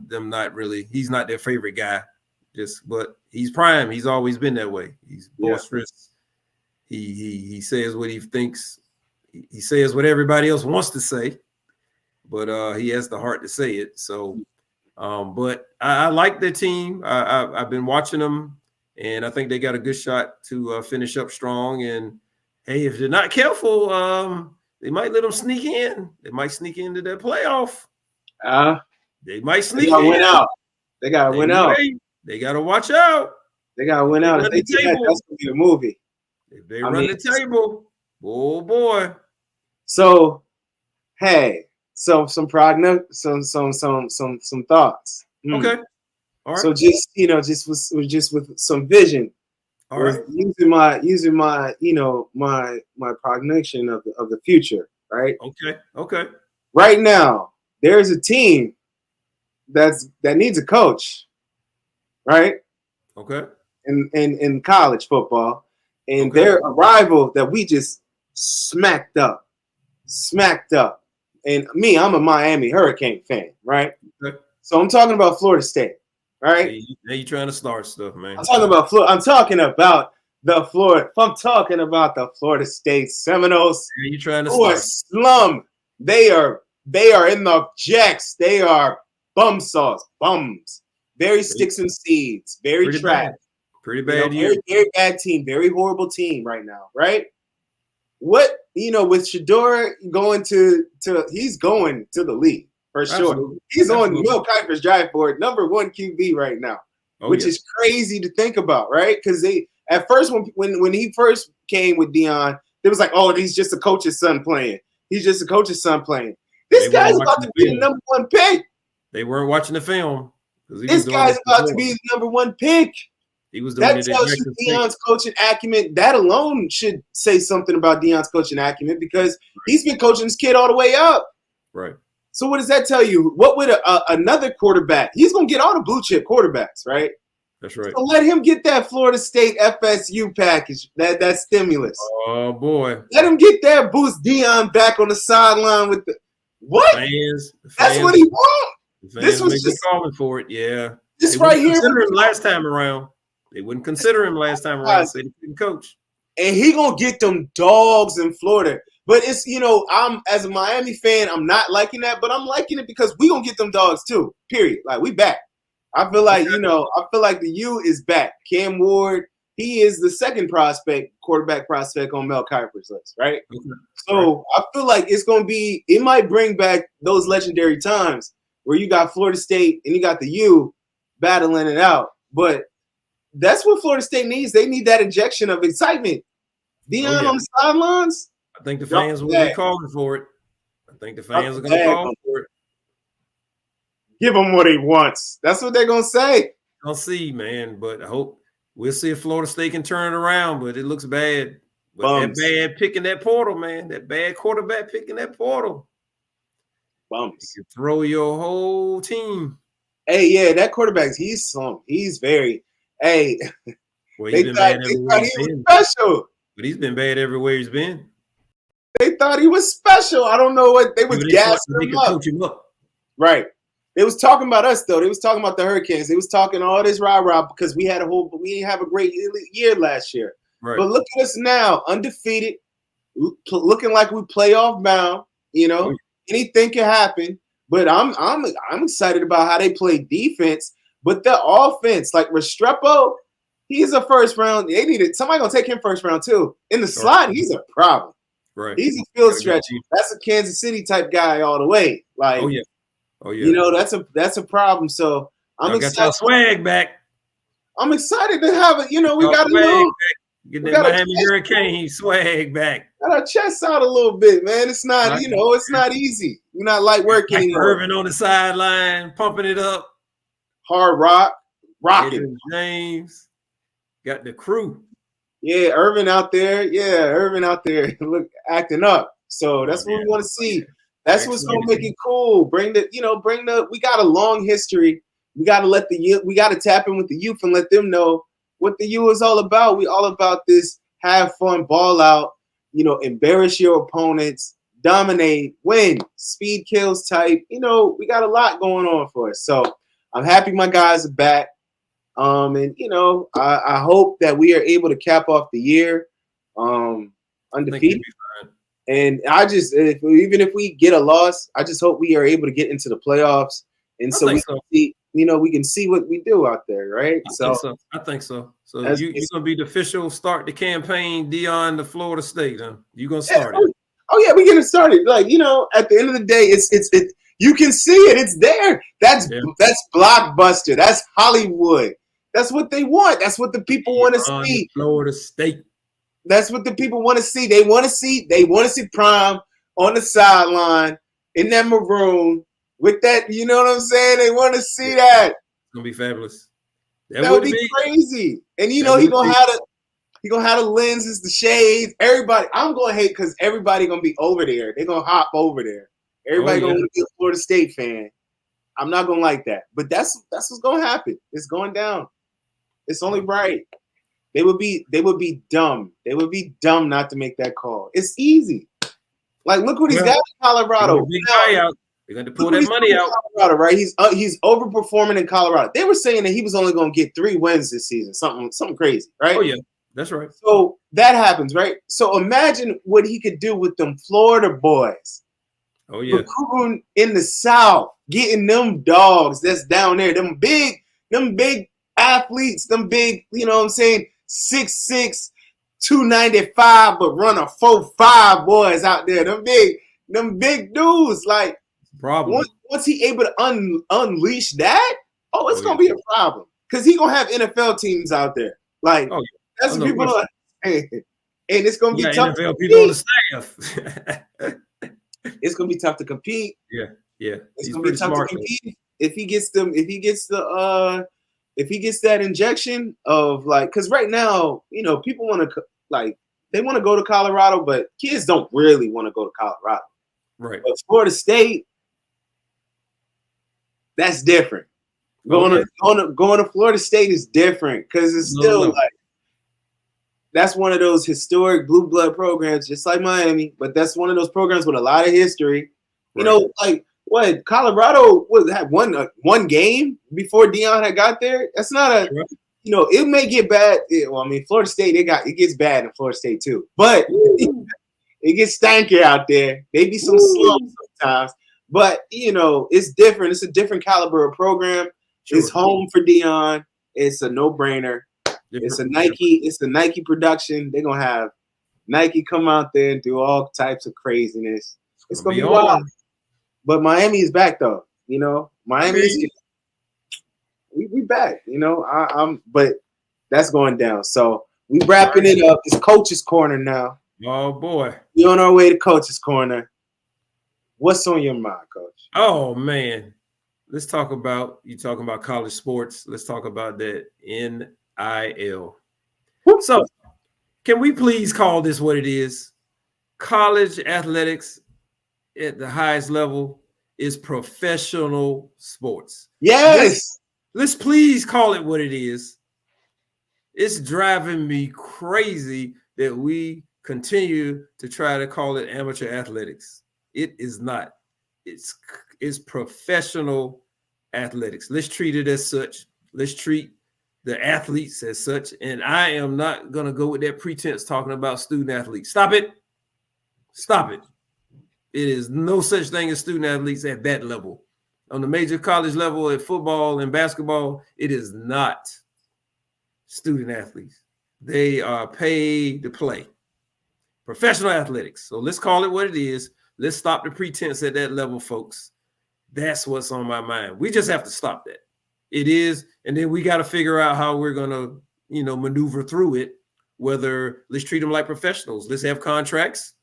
E: them not really, he's not their favorite guy. But he's prime. He's always been that way. He's boisterous. He says what he thinks. He says what everybody else wants to say, but he has the heart to say it. So, but I like their team. I've been watching them. And I think they got a good shot to finish up strong. And, hey, if they're not careful, they might let them sneak in. They might sneak into that playoff. They might sneak in.
D: Win out. They got to win out.
E: They got to watch out.
D: They got to win out. If they do that, that's going to be a movie.
E: If they run the table, oh, boy.
D: So, hey, some thoughts.
E: Okay. All right.
D: So just with some vision.
E: All right.
D: Using my my prognostication of the future, right?
E: Okay.
D: Right now, there's a team that needs a coach, right?
E: Okay.
D: In college football, and they're a rival that we just smacked up. And me, I'm a Miami Hurricane fan, right?
E: Okay.
D: So I'm talking about Florida State. Right?
E: Now you're trying to start stuff, man.
D: I'm talking about Florida. I'm talking about the Florida State Seminoles.
E: Yeah, you're trying to start.
D: Slum. They are in the jacks. They are bum sauce, bums. Very sticks and seeds. Very trash.
E: Pretty bad year.
D: Very bad team. Very horrible team right now. Right? With Shedeur going he's going to the league. For sure.
E: Absolutely.
D: He's on Mel Kiper's drive board, #1 QB right now, which is crazy to think about, right? Because at first when he first came with Deion, it was like, oh, he's just a coach's son playing. This guy's about to be the #1 pick.
E: They weren't watching the film.
D: This guy's about to be the #1 pick.
E: He was doing
D: that tells you Deion's coaching acumen. That alone should say something about Deion's coaching acumen because he's been coaching this kid all the way up.
E: Right.
D: So what does that tell you? What would another quarterback? He's going to get all the blue chip quarterbacks, right?
E: That's right.
D: So let him get that Florida State FSU package, that stimulus.
E: Oh, boy.
D: Let him get that boost Deion back on the sideline with the what?
E: Fans,
D: that's what he wants.
E: This was just calling for it, yeah.
D: This right here.
E: Last time around. They wouldn't consider him last time around. So he couldn't coach.
D: And he going to get them dogs in Florida. But it's, I'm as a Miami fan, I'm not liking that, but I'm liking it because we gonna get them dogs too. Period. Like we back. I feel like the U is back. Cam Ward, he is the second quarterback prospect on Mel Kiper's list, right? Okay. So I feel like it might bring back those legendary times where you got Florida State and you got the U battling it out. But that's what Florida State needs. They need that injection of excitement. Deion on the sidelines.
E: I think the fans will be calling for it. I think the fans are going to call for it.
D: Give him what he wants. That's what they're going to say.
E: I'll see, man. But I hope we'll see if Florida State can turn it around. But it looks bad. But that bad pick in that portal, man. That bad quarterback pick in that portal.
D: Bums.
E: You can throw your whole team.
D: Hey, yeah, that quarterback, he's slumped. He's very, hey.
E: Well, he's been bad everywhere he's been.
D: Special.
E: But he's been bad everywhere he's been.
D: They thought he was special. I don't know what they was gassing him up. Right. They was talking about us though. They was talking about the Hurricanes. They was talking all this rah-rah because we didn't have a great year last year. Right. But look at us now, undefeated, looking like we playoff bound. Anything can happen. But I'm excited about how they play defense. But the offense, like Restrepo, he's a first round. They needed somebody gonna take him first round too. In the slot, he's a problem.
E: Right.
D: He's a field stretcher. That's a Kansas City type guy all the way. Like,
E: oh yeah.
D: You know, that's a problem. So I'm excited.
E: Got your swag back.
D: I'm excited to have it. You know, we got a
E: little. Get that Miami Hurricane swag back.
D: Got our chests out a little bit, man. It's not, right. You know, it's not easy. We're not light work anymore.
E: Irvin on the sideline, pumping it up.
D: Hard rocking.
E: James got the crew.
D: Yeah, Irvin out there. Yeah, Irvin out there, look, acting up. So that's what we want to see. That's what's gonna make it cool. Bring the. We got a long history. We got to tap in with the youth and let them know what the U is all about. We all about this. Have fun, ball out. You know, embarrass your opponents, dominate, win, speed kills type. You know, we got a lot going on for us. So I'm happy my guys are back. And you know, I hope that we are able to cap off the year undefeated. And I just, even if we get a loss, I just hope we are able to get into the playoffs. And so we can see, you know, we can see what we do out there, right?
E: I think so. So you're gonna be the official start the campaign, Dion, the Florida State, huh? You gonna start it?
D: Oh yeah, we getting started. Like, you know, at the end of the day, it's you can see it. It's there. That's blockbuster. That's Hollywood. That's what they want. That's what the people want to see.
E: Florida State.
D: That's what the people want to see. They want to see Prime on the sideline in that maroon with that. You know what I'm saying? They want to see that.
E: It's gonna be fabulous.
D: That would be crazy. And you know he gonna have the lenses, the shades. Everybody, I'm gonna hate because everybody gonna be over there. They're gonna hop over there. Everybody gonna be a Florida State fan. I'm not gonna like that. But that's what's gonna happen. It's going down. It's only right. They would be dumb. They would be dumb not to make that call. It's easy. Like, look what he's got in Colorado.
E: They're going to pull that money out.
D: Colorado, right? He's overperforming in Colorado. They were saying that he was only going to get 3 wins this season. Something crazy, right?
E: Oh yeah, that's right.
D: So that happens, right? So imagine what he could do with them Florida boys.
E: Oh yeah,
D: recruiting in the South, getting them dogs that's down there, them big athletes, them big, you know what I'm saying, 6'6", 295, but run a 4'5" boys out there. Them big dudes. Like, once he able to unleash that, it's gonna be a problem. Because he gonna have NFL teams out there. Like, that's what people are saying. And it's gonna be tough. NFL people on the staff. It's gonna be tough to compete.
E: Yeah.
D: It's gonna be tough to compete if he gets that injection of, like, because right now, you know, people want to, like, they want to go to Colorado, but kids don't really want to go to Colorado.
E: Right.
D: But Florida State, that's different. Going to Florida State is different because it's still like, that's one of those historic blue blood programs, just like Miami, but that's one of those programs with a lot of history. You know, like, what, Colorado had one game before Dion had got there? That's not a, you know, it may get bad. Well, I mean, Florida State, it gets bad in Florida State too, but it gets stanky out there. Maybe some slumps sometimes, but you know, it's different. It's a different caliber of program. It's home for Dion. It's a no-brainer. It's a Nike production. They're gonna have Nike come out there and do all types of craziness. It's gonna be wild. But Miami is back though. You know, Miami is we back. You know, but that's going down. So we wrapping it up. It's Coach's Corner now.
E: Oh boy,
D: we on our way to Coach's Corner. What's on your mind, Coach?
E: Oh man, let's talk about college sports. Let's talk about that NIL. So, can we please call this what it is? College athletics at the highest level is professional sports.
D: Yes.
E: Let's please call it what it is. It's driving me crazy that we continue to try to call it amateur athletics. It is not. It's professional athletics. Let's treat it as such. Let's treat the athletes as such. And I am not going to go with that pretense talking about student athletes. Stop it. It is no such thing as student athletes at that level. On the major college level at football and basketball, it is not student athletes. They are paid to play. Professional athletics. So let's call it what it is. Let's stop the pretense at that level, folks. That's what's on my mind. We just have to stop that. It is, and then we got to figure out how we're going to, maneuver through it. Whether let's treat them like professionals. Let's have contracts.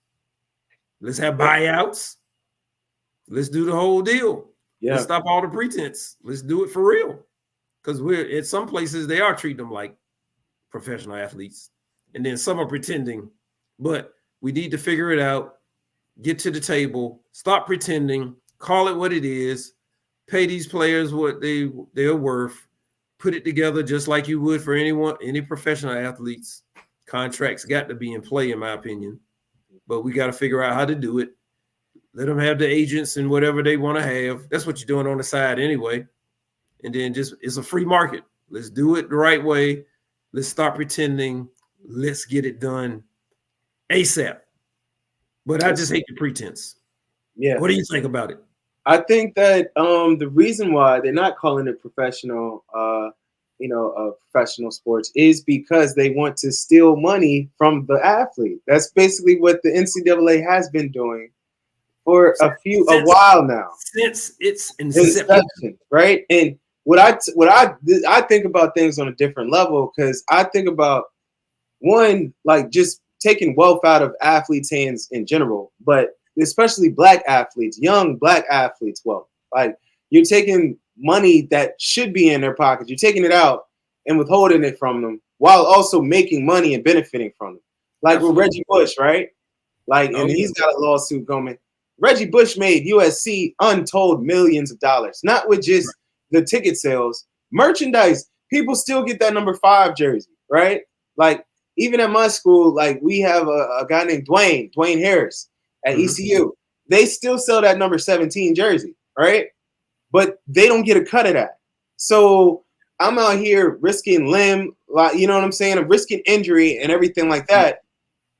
E: Let's have buyouts. Let's do the whole deal. Yeah. Let's stop all the pretense. Let's do it for real. Because we're at some places they are treating them like professional athletes, and then some are pretending. But we need to figure it out. Get to the table. Stop pretending. Call it what it is. Pay these players what they're worth. Put it together just like you would for any professional athletes. Contracts got to be in play, in my opinion. But we got to figure out how to do it. Let them have the agents and whatever they want to have. That's what you're doing on the side anyway. And then it's a free market. Let's do it the right way. Let's stop pretending. Let's get it done ASAP. But I just hate the pretense.
D: Yeah.
E: What do you think about it?
D: I think that the reason why they're not calling it professional, professional sports is because they want to steal money from the athlete. That's basically what the NCAA has been doing for a while now.
E: Since its inception,
D: right? And what I think about things on a different level, because I think about one, like just taking wealth out of athletes' hands in general, but especially black athletes, young black athletes. Well, like you're taking money that should be in their pockets, you're taking it out and withholding it from them while also making money and benefiting from them. Like with Reggie Bush, right? Like, and he's got a lawsuit going. Reggie Bush made USC untold millions of dollars, not with just the ticket sales, merchandise. People still get that number 5 jersey, right? Like even at my school, like we have a guy named Dwayne Harris at ECU. They still sell that number 17 jersey, right? But they don't get a cut of that. So I'm out here risking limb, like, you know what I'm saying? I'm risking injury and everything like that.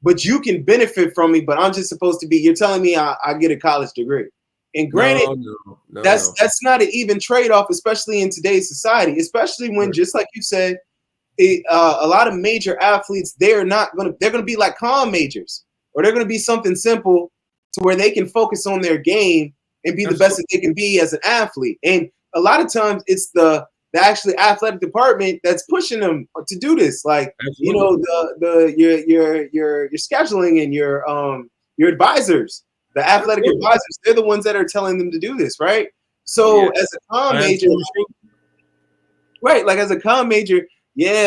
D: But you can benefit from me, but I'm just supposed to be, you're telling me I get a college degree. And granted, that's not an even trade-off, especially in today's society, especially when, just like you said, a lot of major athletes, they're going to be like comm majors, or they're going to be something simple to where they can focus on their game and be the best that they can be as an athlete. And a lot of times it's the actually athletic department that's pushing them to do this. Like, you know, your scheduling and your advisors, the athletic advisors, they're the ones that are telling them to do this, right? So as a comm major, right, like as a comm major,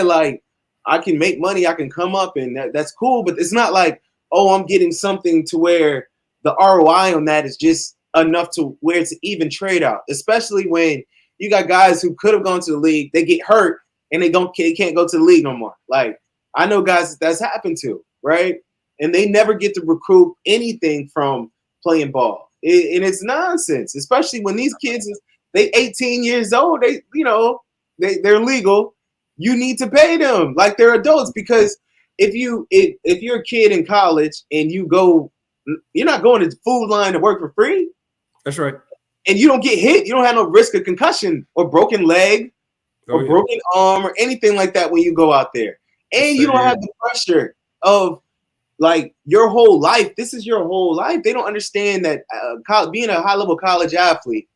D: like I can make money, I can come up, and that's cool, but it's not like, oh, I'm getting something to where the ROI on that is just enough to where it's an even trade out, especially when you got guys who could have gone to the league, they get hurt and they can't go to the league no more. Like I know guys that's happened to, right? And they never get to recoup anything from playing ball. And it's nonsense, especially when these kids, they 18 years old, they're legal. You need to pay them like they're adults, because if you're a kid in college and you're not going to the Food Line to work for free.
E: That's right.
D: And you don't get hit, you don't have no risk of concussion or broken leg or broken arm or anything like that when you go out there. And you don't have the pressure of like your whole life. This is your whole life. They don't understand that being a high-level college athlete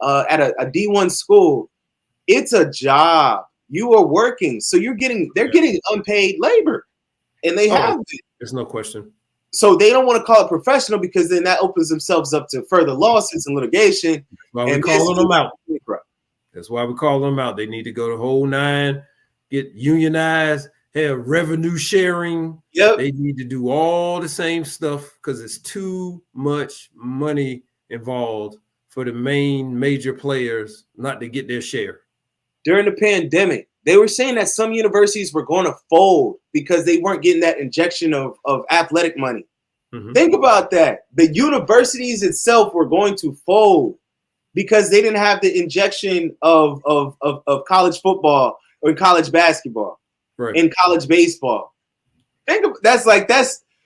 D: at a D1 school, it's a job. You are working. So they're getting unpaid labor. And they have it.
E: There's no question.
D: So they don't want to call it professional, because then that opens themselves up to further lawsuits and litigation.
E: That's why we're calling them out. That's why we call them out. They need to go the whole 9, get unionized, have revenue sharing.
D: Yep.
E: They need to do all the same stuff, because it's too much money involved for the major players not to get their share.
D: During the pandemic, they were saying that some universities were going to fold because they weren't getting that injection of athletic money. Mm-hmm. Think about that. The universities itself were going to fold because they didn't have the injection of college football or college basketball, in college baseball.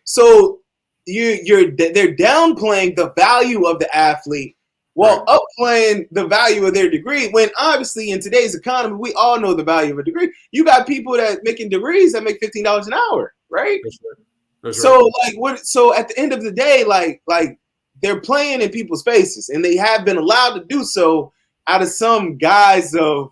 D: So they're downplaying the value of the athlete while upplaying the value of their degree. When obviously in today's economy, we all know the value of a degree. You got people that making degrees that make $15 an hour, right?
E: That's
D: so
E: right.
D: like what? So at the end of the day, like they're playing in people's faces, and they have been allowed to do so out of some guise of,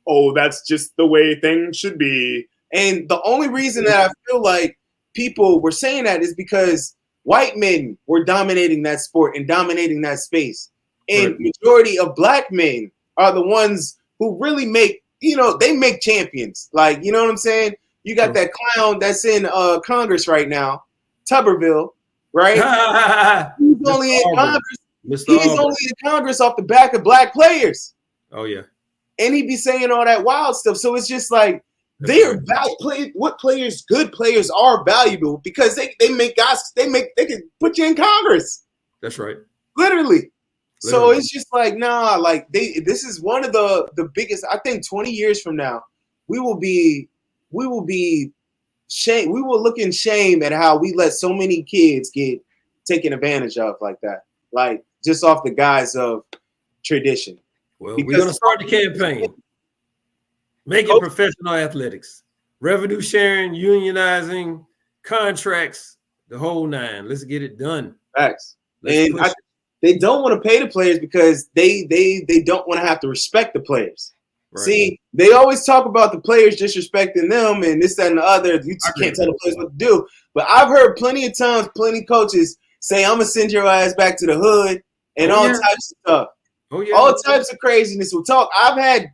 D: oh, that's just the way things should be. And the only reason that I feel like people were saying that is because white men were dominating that sport and dominating that space. And majority of black men are the ones who really make, they make champions. Like, you know what I'm saying? You got that clown that's in Congress right now, Tuberville, right? He's only in Congress. He's only in Congress off the back of black players.
E: Oh, yeah.
D: And he be saying all that wild stuff. So it's just like they are what players, good players are valuable because they make guys, they can put you in Congress.
E: That's right.
D: Literally. So it's just like, nah, like this is one of the biggest, I think 20 years from now, we will be shame. We will look in shame at how we let so many kids get taken advantage of like that. Like just off the guise of tradition.
E: Well, we're going to start the campaign. Make it professional athletics. Revenue sharing, unionizing, contracts, the whole nine. Let's get it done.
D: Facts. And they don't want to pay the players because they don't want to have to respect the players. Right. See, they always talk about the players disrespecting them and this, that, and the other. You just can't tell the players what to do. But I've heard plenty of times, plenty coaches say, I'm going to send your ass back to the hood and all types of stuff. Oh, yeah. All types of craziness. We'll talk. I've had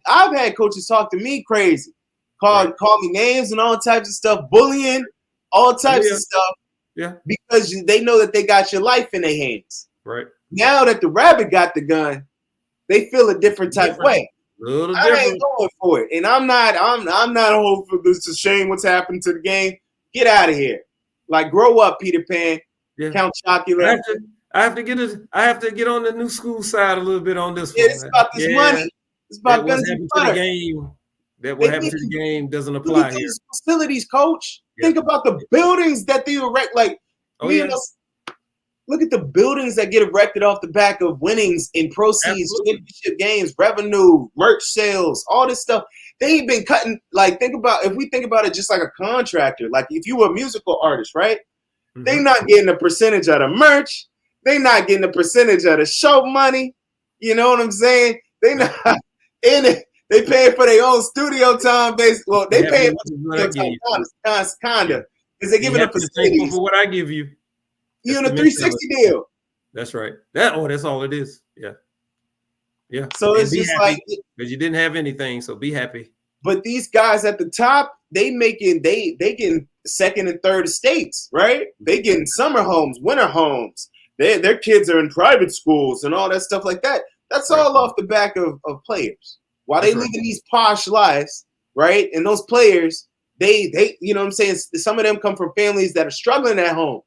D: coaches talk to me crazy, call me names and all types of stuff, bullying, all types of stuff. Yeah, because they know that they got your life in their hands. Right. Now that the rabbit got the gun, they feel a different type way. I ain't going for it, and I'm not hopeful. This is a shame what's happened to the game. Get out of here. Like grow up, Peter Pan. Yeah. Count Chocula.
E: I have to get on the new school side a little bit on this one.
D: It's about this money. It's about guns and butter.
E: What happened to the game doesn't apply here.
D: Facilities, coach. Yeah. Think about the buildings that they erect. Like, look at the buildings that get erected off the back of winnings and proceeds, championship games, revenue, merch sales, all this stuff. They ain't been cutting. Like, if we think about it just like a contractor. Like, if you were a musical artist, right? Mm-hmm. They not getting a percentage of the merch. They not getting a percentage of the show money. You know what I'm saying? They not in it. They paying for their own studio time. Well, they paying for studio time, kinda, because they giving a percentage
E: for what I give you.
D: You in a 360 deal.
E: That's right. That's all it is. Yeah, yeah.
D: So it's just like
E: because you didn't have anything, so be happy.
D: But these guys at the top, they getting second and third estates, right? They getting summer homes, winter homes. Their kids are in private schools and all that stuff like that. That's all off the back of players. While they living these posh lives, right? And those players, they you know what I'm saying? Some of them come from families that are struggling at home.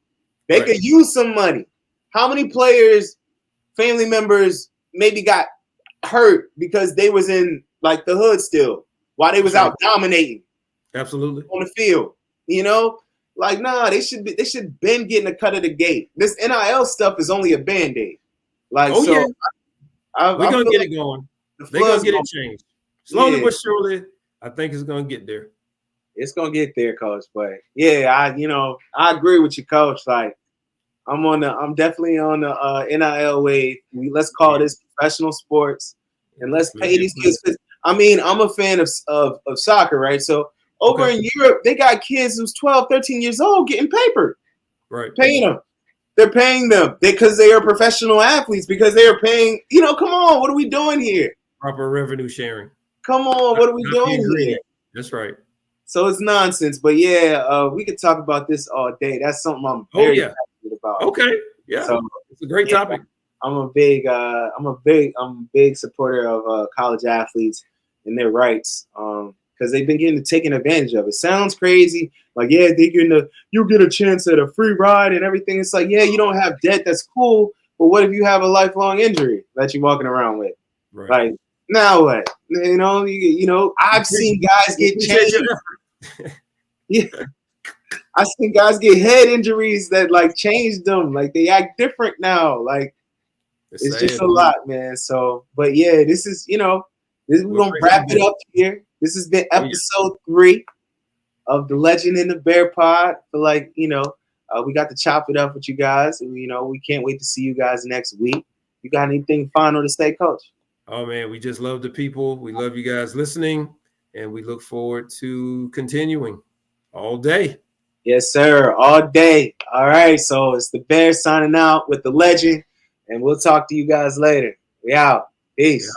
D: They could use some money. How many players, family members maybe got hurt because they was in like the hood still while they was out dominating?
E: Absolutely.
D: On the field, you know? Like, nah, they should been getting a cut of the gate. This NIL stuff is only a Band-Aid. Like, we're
E: gonna get it going. They're gonna get it changed. Slowly but surely, I think it's gonna get there.
D: It's gonna get there, Coach. But yeah, I agree with you, Coach. Like, I'm definitely on the NIL wave. Let's call this professional sports, and let's pay these kids. I mean, I'm a fan of soccer, right? So over in Europe, they got kids who's 12, 13 years old getting paper.
E: Right.
D: Paying them. They're paying them because they are professional athletes, because they are paying, come on, what are we doing here?
E: Proper revenue sharing.
D: Come on, what are we doing here?
E: That's right.
D: So it's nonsense. But yeah, we could talk about this all day. That's something I'm very passionate about.
E: Okay. Yeah. So, it's a great topic.
D: I'm a big supporter of college athletes and their rights. Because they've been getting taken advantage of. It sounds crazy. Like, yeah, you get a chance at a free ride and everything. It's like, yeah, you don't have debt. That's cool. But what if you have a lifelong injury that you're walking around with? Right. Like, now what? I've seen guys get changed. Yeah. I seen guys get head injuries that like changed them. Like they act different now. Like it's just a lot, man. So, but yeah, this is we're gonna wrap it up here. This has been episode 3 of the Legend in the Bear Pod. For we got to chop it up with you guys, and we can't wait to see you guys next week. You got anything final to say, Coach?
E: Oh man, we just love the people. We love you guys listening, and we look forward to continuing all day.
D: Yes, sir. All day. All right. So it's the Bear signing out with the Legend, and we'll talk to you guys later. We out. Peace.